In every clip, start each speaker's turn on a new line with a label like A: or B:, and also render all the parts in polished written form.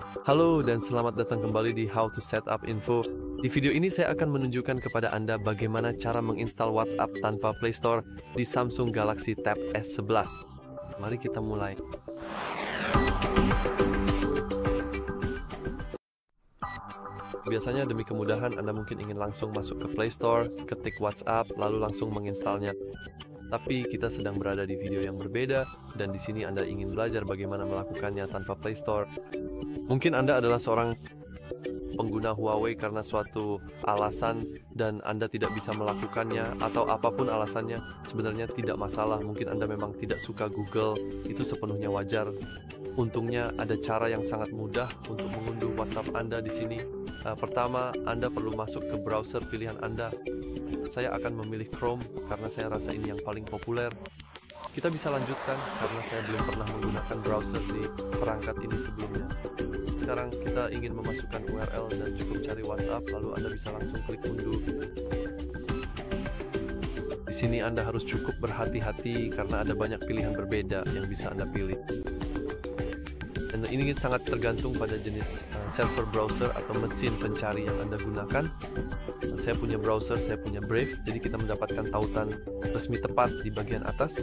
A: Halo dan selamat datang kembali di How to Set Up Info. Di video ini saya akan menunjukkan kepada Anda bagaimana cara menginstal WhatsApp tanpa Play Store di Samsung Galaxy Tab S11. Mari kita mulai. Biasanya demi kemudahan Anda mungkin ingin langsung masuk ke Play Store, ketik WhatsApp, lalu langsung menginstalnya. Tapi kita sedang berada di video yang berbeda, dan di sini Anda ingin belajar bagaimana melakukannya tanpa Play Store. Mungkin Anda adalah seorang pengguna Huawei karena suatu alasan dan Anda tidak bisa melakukannya, atau apapun alasannya, sebenarnya tidak masalah. Mungkin Anda memang tidak suka Google, itu sepenuhnya wajar. Untungnya ada cara yang sangat mudah untuk mengunduh WhatsApp Anda di sini. Pertama, Anda perlu masuk ke browser pilihan Anda. Saya akan memilih Chrome karena saya rasa ini yang paling populer. Kita bisa lanjutkan karena saya belum pernah menggunakan browser di perangkat ini sebelumnya. Sekarang kita ingin memasukkan URL dan cukup cari WhatsApp, lalu Anda bisa langsung klik unduh. Di sini Anda harus cukup berhati-hati karena ada banyak pilihan berbeda yang bisa Anda pilih. Dan ini sangat tergantung pada jenis server browser atau mesin pencari yang Anda gunakan. Saya punya browser, saya punya Brave, jadi kita mendapatkan tautan resmi tepat di bagian atas.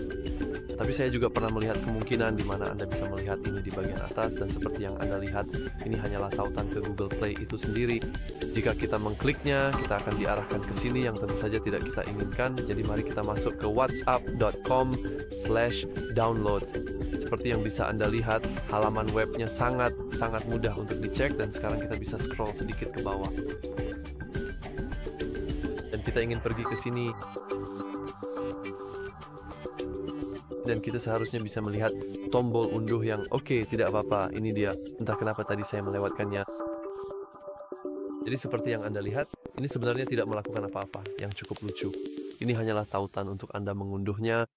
A: Tapi saya juga pernah melihat kemungkinan di mana Anda bisa melihat ini di bagian atas, dan seperti yang Anda lihat, ini hanyalah tautan ke Google Play itu sendiri. Jika kita mengkliknya, kita akan diarahkan ke sini yang tentu saja tidak kita inginkan. Jadi mari kita masuk ke whatsapp.com/download. Seperti yang bisa Anda lihat, halaman webnya sangat mudah untuk dicek, dan sekarang kita bisa scroll sedikit ke bawah. Dan kita ingin pergi ke sini. Dan kita seharusnya bisa melihat tombol unduh yang oke, tidak apa-apa, ini dia. Entah kenapa tadi saya melewatkannya. Jadi seperti yang Anda lihat, ini sebenarnya tidak melakukan apa-apa, yang cukup lucu. Ini hanyalah tautan untuk Anda mengunduhnya.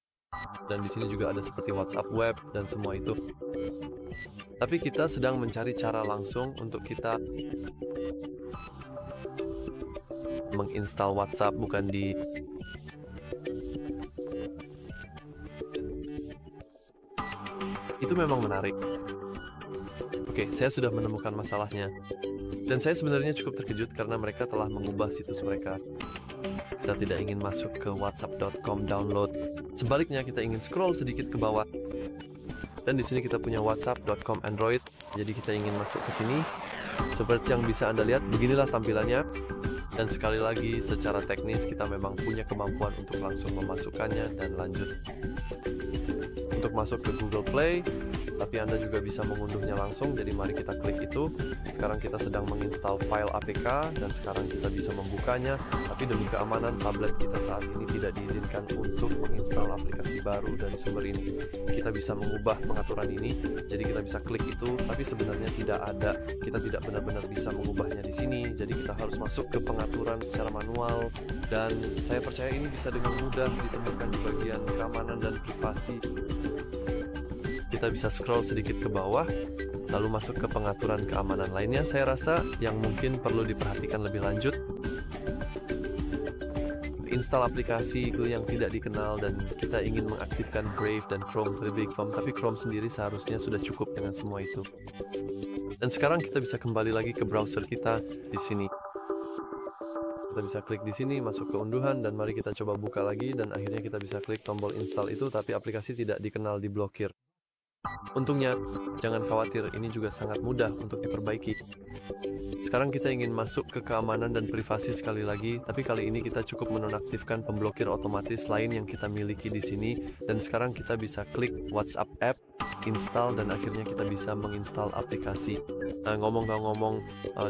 A: Dan di sini juga ada seperti WhatsApp web dan semua itu. Tapi kita sedang mencari cara langsung untuk kita menginstal WhatsApp, bukan di itu memang menarik. Oke, saya sudah menemukan masalahnya. Dan saya sebenarnya cukup terkejut karena mereka telah mengubah situs mereka. Kita tidak ingin masuk ke whatsapp.com download. Sebaliknya, kita ingin scroll sedikit ke bawah. Dan di sini kita punya whatsapp.com Android. Jadi kita ingin masuk ke sini. Seperti yang bisa Anda lihat, beginilah tampilannya. Dan sekali lagi, secara teknis kita memang punya kemampuan untuk langsung memasukkannya dan lanjut. Untuk masuk ke Google Play, tapi Anda juga bisa mengunduhnya langsung, jadi mari kita klik itu. Sekarang kita sedang menginstal file APK, dan sekarang kita bisa membukanya, tapi demi keamanan tablet kita saat ini tidak diizinkan untuk menginstal aplikasi baru dari sumber ini. Kita bisa mengubah pengaturan ini, jadi kita bisa klik itu, tapi sebenarnya tidak ada, kita tidak benar-benar bisa mengubahnya di sini, jadi kita harus masuk ke pengaturan secara manual, dan saya percaya ini bisa dengan mudah ditemukan di bagian keamanan dan privasi. Kita bisa scroll sedikit ke bawah, lalu masuk ke pengaturan keamanan lainnya. Saya rasa yang mungkin perlu diperhatikan lebih lanjut, install aplikasi itu yang tidak dikenal, dan kita ingin mengaktifkan Brave dan Chrome terlebih dahulu, tapi Chrome sendiri seharusnya sudah cukup dengan semua itu. Dan sekarang kita bisa kembali lagi ke browser kita di sini. Kita bisa klik di sini, masuk ke unduhan, dan mari kita coba buka lagi, dan akhirnya kita bisa klik tombol install itu, tapi aplikasi tidak dikenal diblokir. Untungnya, jangan khawatir, ini juga sangat mudah untuk diperbaiki. Sekarang kita ingin masuk ke keamanan dan privasi sekali lagi, tapi kali ini kita cukup menonaktifkan pemblokir otomatis lain yang kita miliki di sini, dan sekarang kita bisa klik WhatsApp app, install, dan akhirnya kita bisa menginstal aplikasi. Nah, ngomong-ngomong,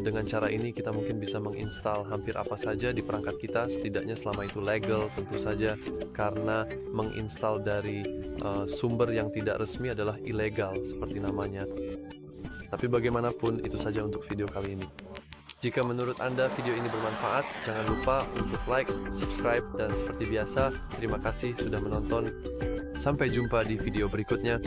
A: dengan cara ini kita mungkin bisa menginstal hampir apa saja di perangkat kita, setidaknya selama itu legal tentu saja, karena menginstal dari sumber yang tidak resmi adalah ilegal seperti namanya. Tapi bagaimanapun, itu saja untuk video kali ini. Jika menurut Anda video ini bermanfaat, jangan lupa untuk like, subscribe, dan seperti biasa, terima kasih sudah menonton. Sampai jumpa di video berikutnya.